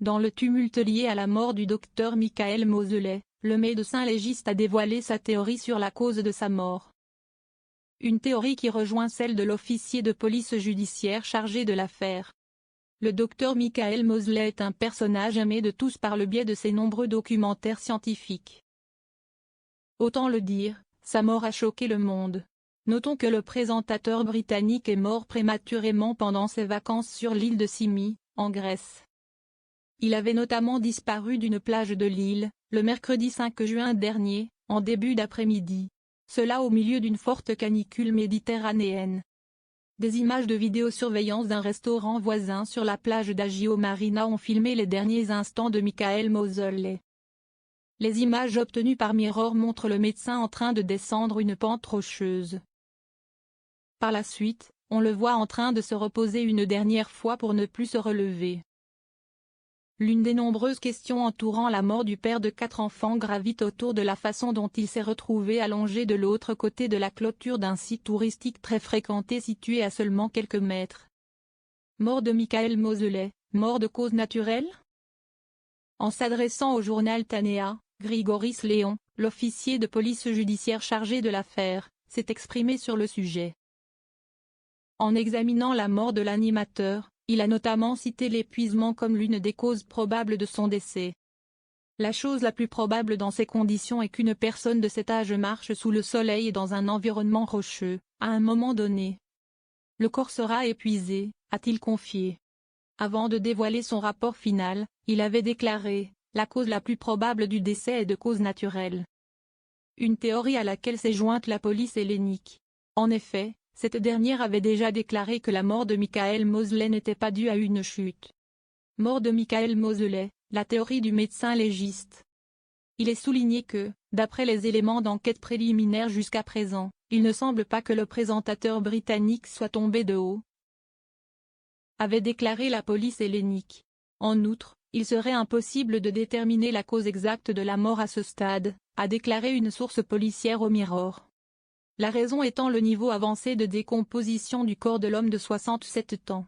Dans le tumulte lié à la mort du docteur Michael Moseley, le médecin légiste a dévoilé sa théorie sur la cause de sa mort. Une théorie qui rejoint celle de l'officier de police judiciaire chargé de l'affaire. Le docteur Michael Moseley est un personnage aimé de tous par le biais de ses nombreux documentaires scientifiques. Autant le dire, sa mort a choqué le monde. Notons que le présentateur britannique est mort prématurément pendant ses vacances sur l'île de Symi, en Grèce. Il avait notamment disparu d'une plage de l'île, le mercredi 5 juin dernier, en début d'après-midi. Cela au milieu d'une forte canicule méditerranéenne. Des images de vidéosurveillance d'un restaurant voisin sur la plage d'Agio Marina ont filmé les derniers instants de Michael Moseley. Les images obtenues par Mirror montrent le médecin en train de descendre une pente rocheuse. Par la suite, on le voit en train de se reposer une dernière fois pour ne plus se relever. L'une des nombreuses questions entourant la mort du père de 4 enfants gravite autour de la façon dont il s'est retrouvé allongé de l'autre côté de la clôture d'un site touristique très fréquenté situé à seulement quelques mètres. Mort de Michael Moseley, mort de cause naturelle? En s'adressant au journal Tanea, Grigoris Léon, l'officier de police judiciaire chargé de l'affaire, s'est exprimé sur le sujet. En examinant la mort de l'animateur, il a notamment cité l'épuisement comme l'une des causes probables de son décès. La chose la plus probable dans ces conditions est qu'une personne de cet âge marche sous le soleil et dans un environnement rocheux, à un moment donné. Le corps sera épuisé, a-t-il confié. Avant de dévoiler son rapport final, il avait déclaré « La cause la plus probable du décès est de cause naturelle ». Une théorie à laquelle s'est jointe la police hellénique. En effet, cette dernière avait déjà déclaré que la mort de Michael Moseley n'était pas due à une chute. Mort de Michael Moseley, la théorie du médecin légiste. Il est souligné que, d'après les éléments d'enquête préliminaire jusqu'à présent, il ne semble pas que le présentateur britannique soit tombé de haut, avait déclaré la police hellénique. En outre, il serait impossible de déterminer la cause exacte de la mort à ce stade, a déclaré une source policière au Mirror. La raison étant le niveau avancé de décomposition du corps de l'homme de 67 ans.